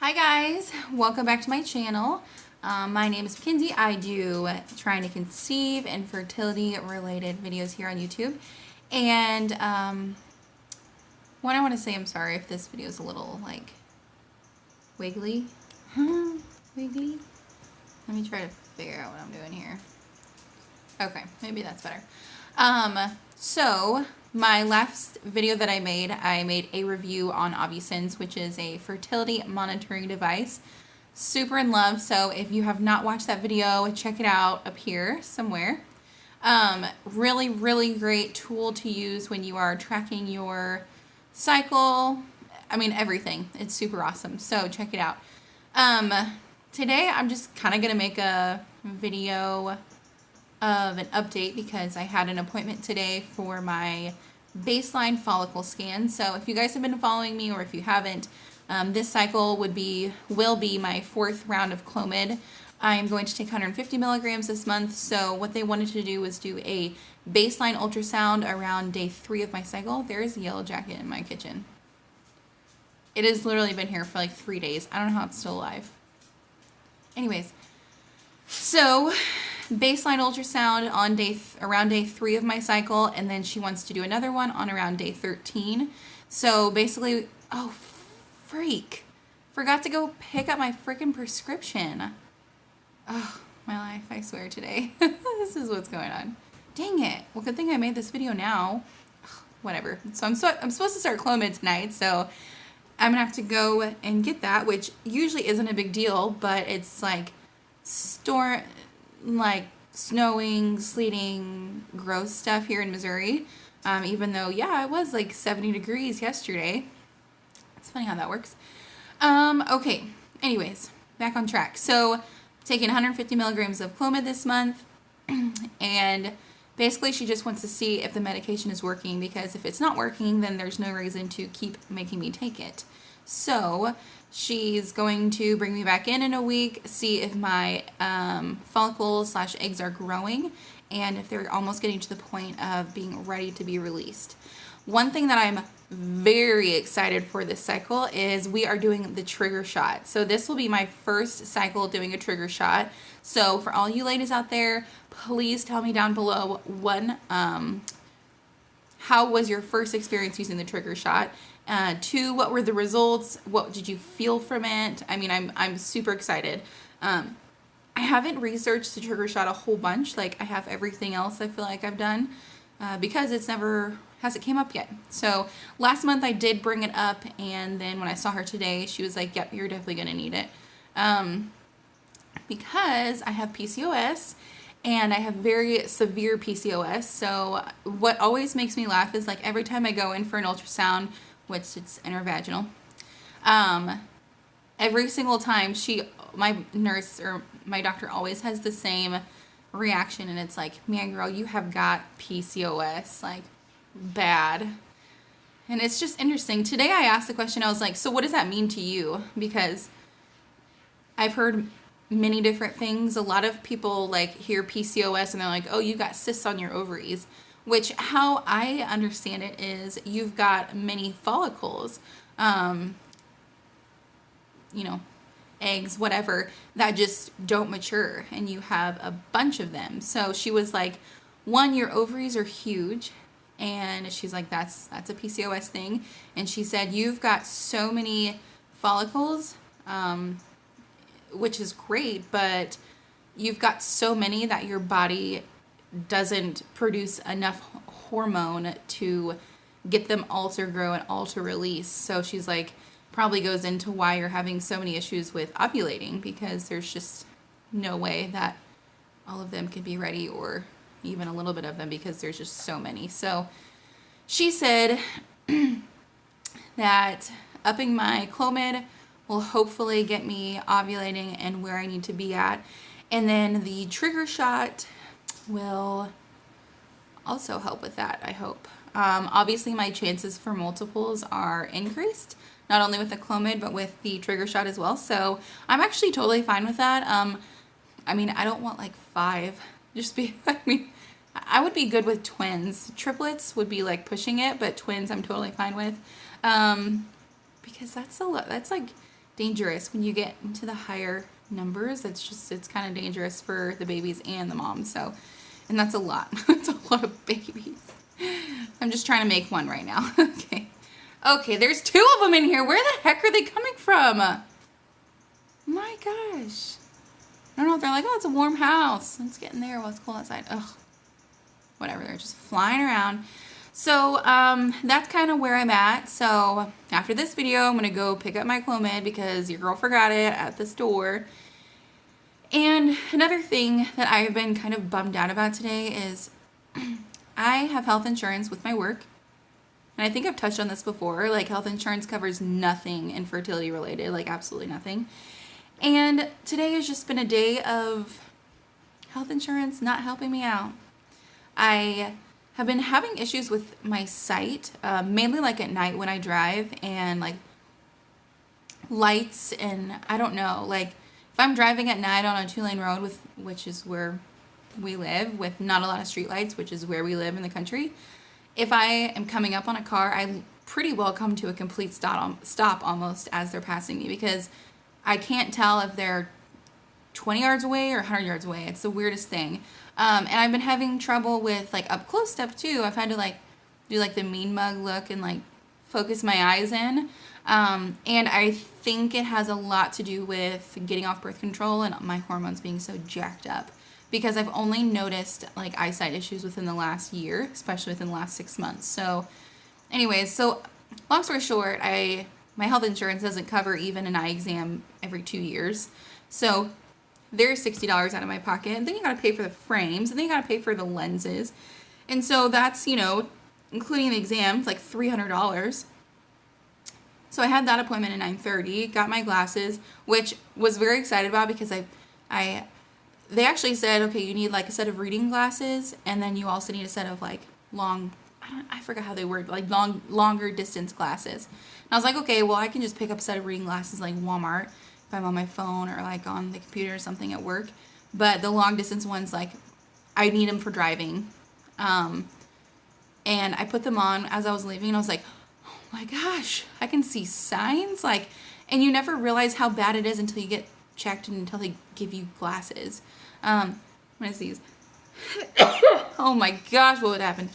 Hi guys, welcome back to my channel. My name is Mackenzie. I do trying to conceive and fertility related videos here on YouTube. And what I want to say, I'm sorry if this video is a little like wiggly. Wiggly. Let me try to figure out what I'm doing here. Okay, maybe that's better. So my last video that I made a review on Ovisense, which is a fertility monitoring device. Super in love. So if you have not watched that video, check it out up here somewhere. Really, really great tool to use when you are tracking your cycle. I mean, everything. It's super awesome. So check it out. Today I'm just kind of going to make a video of an update because I had an appointment today for my baseline follicle scan. So if you guys have been following me or if you haven't, this cycle will be my 4th round of Clomid. I am going to take 150 milligrams this month. So what they wanted to do was do a baseline ultrasound around day 3 of my cycle. There's a yellow jacket in my kitchen. It has literally been here for like 3 days. I don't know how it's still alive. Anyways, so baseline ultrasound on around day 3 of my cycle, and then she wants to do another one on around day 13. So basically, oh freak, forgot to go pick up my freaking prescription. Oh, my life, I swear today. This is what's going on. Dang it. Well, good thing I made this video now. Ugh, whatever. So I'm supposed to start Clomid tonight, so I'm gonna have to go and get that, which usually isn't a big deal, but it's like snowing, sleeting, gross stuff here in Missouri. Even though, yeah, it was like 70 degrees yesterday. It's funny how that works. Okay, anyways, back on track. So, taking 150 milligrams of Clomid this month, and basically she just wants to see if the medication is working, because if it's not working, then there's no reason to keep making me take it. So she's going to bring me back in a week, see if my follicles/eggs are growing, and if they're almost getting to the point of being ready to be released. One thing that I'm very excited for this cycle is we are doing the trigger shot. So this will be my first cycle doing a trigger shot. So for all you ladies out there, please tell me down below, one, how was your first experience using the trigger shot? 2, what were the results? What did you feel from it? I mean, I'm super excited. I haven't researched the trigger shot a whole bunch like I have everything else I feel like I've done, because it's hasn't came up yet. So last month I did bring it up, and then when I saw her today, she was like, yep, you're definitely gonna need it. Because I have PCOS, and I have very severe PCOS. So what always makes me laugh is like every time I go in for an ultrasound, which it's intravaginal, every single time my nurse or my doctor always has the same reaction, and it's like, man, girl, you have got PCOS, like bad. And it's just interesting. Today I asked the question, I was like, so what does that mean to you? Because I've heard many different things. A lot of people like hear PCOS and they're like, oh, you got cysts on your ovaries, which how I understand it is you've got many follicles, eggs, whatever, that just don't mature, and you have a bunch of them. So she was like, one, your ovaries are huge, and she's like, that's a PCOS thing. And she said, you've got so many follicles, which is great, but you've got so many that your body doesn't produce enough hormone to get them all to grow and all to release. So she's like, probably goes into why you're having so many issues with ovulating, because there's just no way that all of them could be ready, or even a little bit of them, because there's just so many. So she said that upping my Clomid will hopefully get me ovulating and where I need to be at. And then the trigger shot will also help with that, I hope. Obviously my chances for multiples are increased, not only with the Clomid, but with the trigger shot as well. So I'm actually totally fine with that. I mean, I don't want like 5. I would be good with twins. Triplets would be like pushing it, but twins I'm totally fine with. Because that's like dangerous when you get into the higher numbers. It's kind of dangerous for the babies and the moms. So, and that's a lot. That's a lot of babies. I'm just trying to make one right now. Okay, there's 2 of them in here. Where the heck are they coming from? My gosh. I don't know if they're like, oh, it's a warm house. Let's get in there while it's cold outside. Ugh. Whatever, they're just flying around. So that's kind of where I'm at. So after this video, I'm going to go pick up my Clomid because your girl forgot it at the store. And another thing that I've been kind of bummed out about today is I have health insurance with my work. And I think I've touched on this before. Like, health insurance covers nothing infertility related, like absolutely nothing. And today has just been a day of health insurance not helping me out. I have been having issues with my sight, mainly like at night when I drive, and like lights, and I don't know, like if I'm driving at night on a 2-lane road, which is where we live, with not a lot of street lights, which is where we live in the country, if I am coming up on a car, I pretty well come to a complete stop almost as they're passing me, because I can't tell if they're 20 yards away or 100 yards away. It's the weirdest thing. And I've been having trouble with like up close stuff too. I've had to like do like the mean mug look and like focus my eyes in. And I think it has a lot to do with getting off birth control and my hormones being so jacked up, because I've only noticed like eyesight issues within the last year, especially within the last 6 months. So anyways, so long story short, my health insurance doesn't cover even an eye exam every 2 years. So there's $60 out of my pocket, and then you gotta pay for the frames, and then you gotta pay for the lenses, and so that's, including the exams, like $300. So I had that appointment at 9:30, got my glasses, which was very excited about, because they actually said, okay, you need like a set of reading glasses, and then you also need a set of like I forgot how they word, like longer distance glasses. And I was like, okay, well, I can just pick up a set of reading glasses like Walmart if I'm on my phone or like on the computer or something at work. But the long distance ones, like, I need them for driving. And I put them on as I was leaving, and I was like, oh my gosh, I can see signs. Like, and you never realize how bad it is until you get checked and until they give you glasses. What is these? Oh my gosh, what would happen?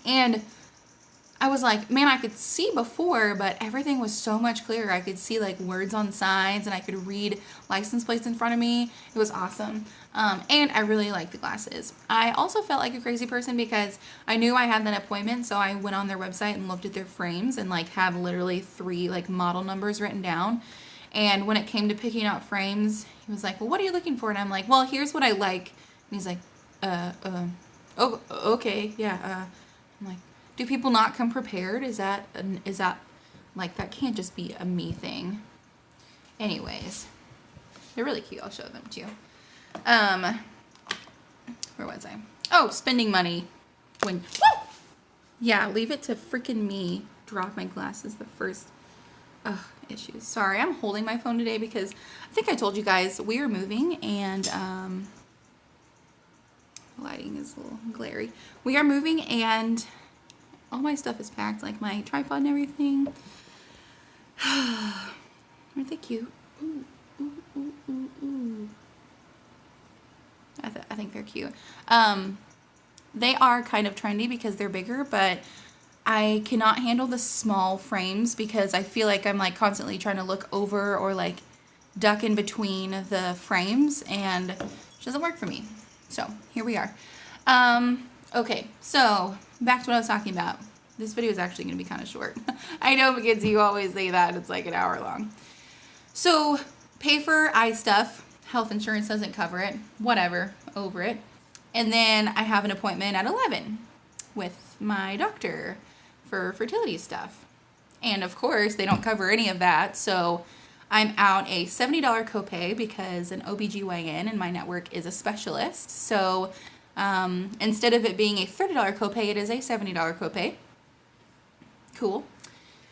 And I was like, man, I could see before, but everything was so much clearer. I could see like words on signs, and I could read license plates in front of me. It was awesome. And I really liked the glasses. I also felt like a crazy person because I knew I had that appointment, so I went on their website and looked at their frames and like have literally 3 like model numbers written down. And when it came to picking out frames, he was like, well, what are you looking for? And I'm like, well, here's what I like. And he's like, oh, okay, yeah. I'm like, do people not come prepared? Is that like, that can't just be a me thing. Anyways, they're really cute. I'll show them to you. Where was I? Oh, spending money. Woo! Yeah, leave it to freaking me. Drop my glasses. The first issues. Sorry, I'm holding my phone today because I think I told you guys we are moving, and the lighting is a little glary. We are moving, and all my stuff is packed, like my tripod and everything. Aren't they cute? Ooh, ooh, ooh, ooh, ooh. I think they're cute. They are kind of trendy because they're bigger, but I cannot handle the small frames because I feel like I'm like constantly trying to look over or like duck in between the frames, and it doesn't work for me. So here we are. Okay, so back to what I was talking about. This video is actually going to be kind of short. I know, because you always say that it's like an hour long. So pay for eye stuff. Health insurance doesn't cover it. Whatever, over it. And then I have an appointment at 11 with my doctor for fertility stuff. And of course, they don't cover any of that. So I'm out a $70 copay because an OBGYN in my network is a specialist. So instead of it being a $30 copay, it is a $70 copay. Cool.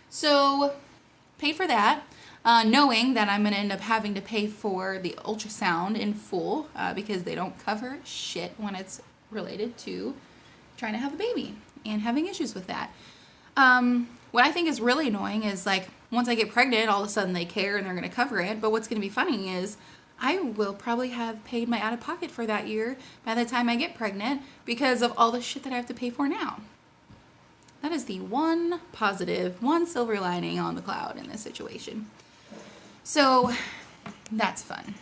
So pay for that, knowing that I'm going to end up having to pay for the ultrasound in full because they don't cover shit when it's related to trying to have a baby and having issues with that. What I think is really annoying is like once I get pregnant, all of a sudden they care and they're going to cover it. But what's going to be funny is I will probably have paid my out-of-pocket for that year by the time I get pregnant because of all the shit that I have to pay for now. That is the one positive, one silver lining on the cloud in this situation. So that's fun.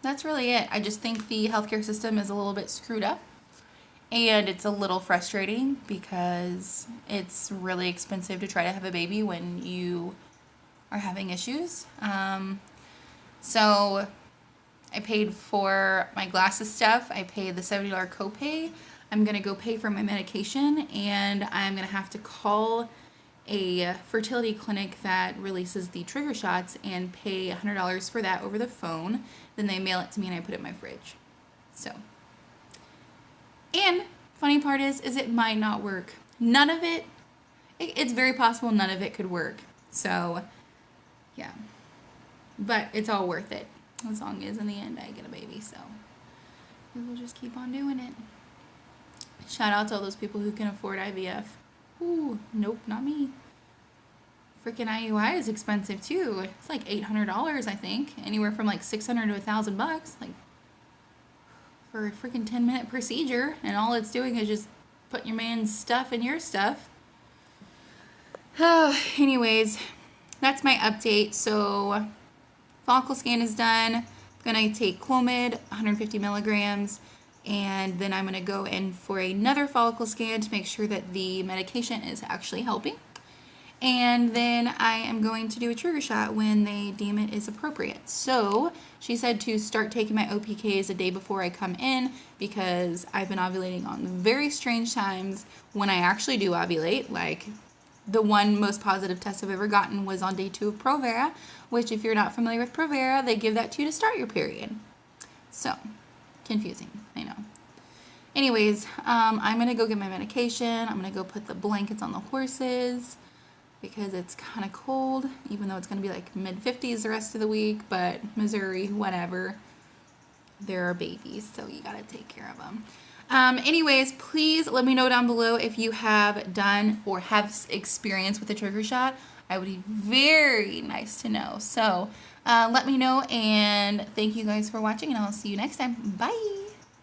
That's really it. I just think the healthcare system is a little bit screwed up. And it's a little frustrating because it's really expensive to try to have a baby when you are having issues. So I paid for my glasses stuff. I paid the $70 copay. I'm going to go pay for my medication, and I'm going to have to call a fertility clinic that releases the trigger shots and pay $100 for that over the phone. Then they mail it to me and I put it in my fridge. So, and funny part is it might not work. None of it, it's very possible none of it could work. So, yeah. But it's all worth it as long as in the end I get a baby. So, we'll just keep on doing it. Shout out to all those people who can afford IVF. Ooh, nope, not me. Freaking IUI is expensive too. It's like $800, I think. Anywhere from like $600 to $1,000, like for a freaking 10-minute procedure, and all it's doing is just put your man's stuff in your stuff. Anyways, that's my update. So, follicle scan is done. I'm gonna take Clomid, 150 milligrams. And then I'm going to go in for another follicle scan to make sure that the medication is actually helping. And then I am going to do a trigger shot when they deem it is appropriate. So she said to start taking my OPKs a day before I come in because I've been ovulating on very strange times when I actually do ovulate. Like the one most positive test I've ever gotten was on day 2 of Provera, which if you're not familiar with Provera, they give that to you to start your period. So confusing, I know. Anyways, I'm going to go get my medication. I'm going to go put the blankets on the horses because it's kind of cold, even though it's going to be like mid-50s the rest of the week, but Missouri, whatever, there are babies, so you got to take care of them. Anyways, please let me know down below if you have done or have experience with the trigger shot. I would be very nice to know. So let me know, and thank you guys for watching, and I'll see you next time. Bye!